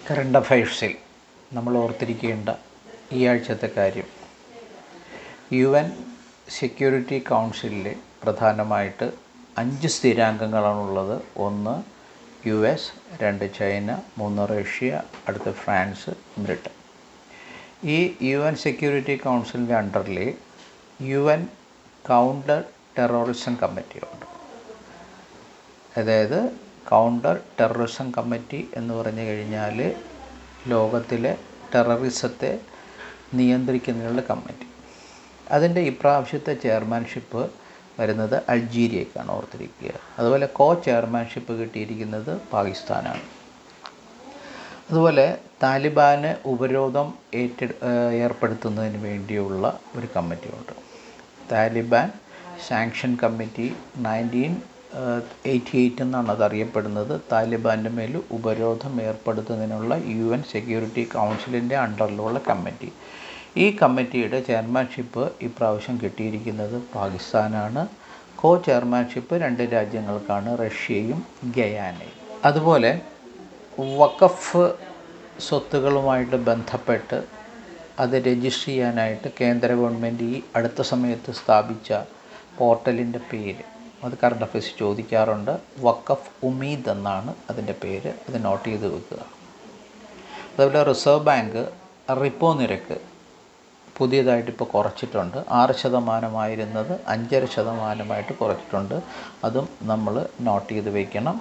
Current അഫയേഴ്സിൽ നമ്മൾ ഓർത്തിരിക്കേണ്ട ഈ ആഴ്ചത്തെ കാര്യം, UN സെക്യൂരിറ്റി കൗൺസിലിൽ പ്രധാനമായിട്ട് 5 സ്ഥിരാംഗങ്ങളാണുള്ളത്. 1 US, 2 ചൈന, 3 റഷ്യ, അടുത്ത ഫ്രാൻസ്, ബ്രിട്ടൻ. ഈ UN സെക്യൂരിറ്റി കൗൺസിലിൻ്റെ അണ്ടറിൽ UN കൗണ്ടർ ടെററിസം കമ്മിറ്റി ഉണ്ട്. അതായത് കൗണ്ടർ ടെററിസം കമ്മിറ്റി എന്ന് പറഞ്ഞു കഴിഞ്ഞാൽ ലോകത്തിലെ ടെററിസത്തെ നിയന്ത്രിക്കുന്നതിനുള്ള കമ്മിറ്റി. അതിൻ്റെ ഇപ്രാവശ്യത്തെ ചെയർമാൻഷിപ്പ് വരുന്നത് അൾജീരിയക്കാണ്, ഓർത്തിരിക്കുക. അതുപോലെ ചെയർമാൻഷിപ്പ് കിട്ടിയിരിക്കുന്നത് പാകിസ്ഥാനാണ്. അതുപോലെ താലിബാന് ഉപരോധം ഏർപ്പെടുത്തുന്നതിന് വേണ്ടിയുള്ള ഒരു കമ്മിറ്റിയുണ്ട്. താലിബാൻ സാങ്ഷൻ കമ്മിറ്റി 1988 എന്നാണ് അതറിയപ്പെടുന്നത്. താലിബാൻ്റെ മേൽ ഉപരോധം ഏർപ്പെടുത്തുന്നതിനുള്ള UN സെക്യൂരിറ്റി കൗൺസിലിൻ്റെ അണ്ടറിലുള്ള കമ്മിറ്റി. ഈ കമ്മിറ്റിയുടെ ചെയർമാൻഷിപ്പ് ഇപ്രാവശ്യം കിട്ടിയിരിക്കുന്നത് പാകിസ്ഥാനാണ്. ചെയർമാൻഷിപ്പ് 2 രാജ്യങ്ങൾക്കാണ്, റഷ്യയും ഗയാനയും. അതുപോലെ വഖഫ് സ്വത്തുകളുമായിട്ട് ബന്ധപ്പെട്ട് അത് രജിസ്റ്റർ ചെയ്യാനായിട്ട് കേന്ദ്ര ഗവൺമെൻറ് ഈ അടുത്ത സമയത്ത് സ്ഥാപിച്ച പോർട്ടലിൻ്റെ പേര്, അത് കറണ്ട് അഫയേഴ്സ് ചോദിക്കാറുണ്ട്. വഖഫ് ഉമീദ് എന്നാണ് അതിൻ്റെ പേര്. അത് നോട്ട് ചെയ്ത് വെക്കുക. അതുപോലെ റിസർവ് ബാങ്ക് റിപ്പോ നിരക്ക് പുതിയതായിട്ട് ഇപ്പോൾ കുറച്ചിട്ടുണ്ട്. 6% 5.5% കുറച്ചിട്ടുണ്ട്. അതും നമ്മൾ നോട്ട് ചെയ്ത് വയ്ക്കണം.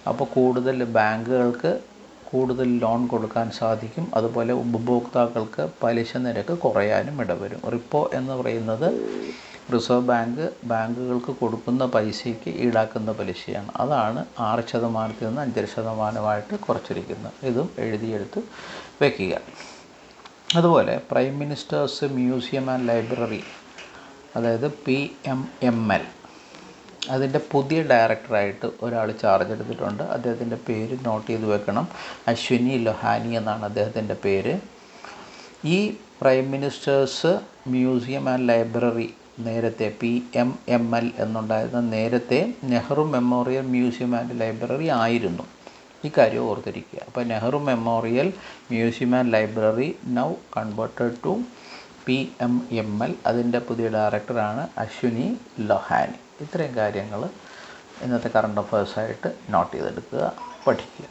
അപ്പോൾ കൂടുതൽ ബാങ്കുകൾക്ക് കൂടുതൽ ലോൺ കൊടുക്കാൻ സാധിക്കും. അതുപോലെ ഉപഭോക്താക്കൾക്ക് പലിശ നിരക്ക് കുറയാനും ഇടവരും. റിപ്പോ എന്ന് പറയുന്നത് റിസർവ് ബാങ്കുകൾക്ക് കൊടുക്കുന്ന പൈസയ്ക്ക് ഈടാക്കുന്ന പലിശയാണ്. അതാണ് 6% 5.5% കുറച്ചിരിക്കുന്നത്. ഇതും എഴുതിയെടുത്ത് വയ്ക്കുക. അതുപോലെ prime ministers museum and library, അതായത് PMML, അതിൻ്റെ പുതിയ ഡയറക്ടറായിട്ട് ഒരാൾ ചാർജ് എടുത്തിട്ടുണ്ട്. അദ്ദേഹത്തിൻ്റെ പേര് നോട്ട് ചെയ്ത് വെക്കണം. അശ്വിനി ലൊഹാനി എന്നാണ് അദ്ദേഹത്തിൻ്റെ പേര്. ഈ prime ministers museum and library നേരത്തെ PMML എന്നുണ്ടായിരുന്ന നേരത്തെ Nehru memorial museum and library ആയിരുന്നു. ഈ കാര്യം ഓർത്തിരിക്കുക. അപ്പോൾ Nehru memorial museum and library now converted to PMML. അതിൻ്റെ പുതിയ ഡയറക്ടറാണ് അശ്വിനി ലൊഹാനി. ഇത്രയും കാര്യങ്ങൾ ഇന്നത്തെ കറണ്ട് അഫയേഴ്സായിട്ട് നോട്ട് ചെയ്തെടുക്കുക, പഠിക്കുക.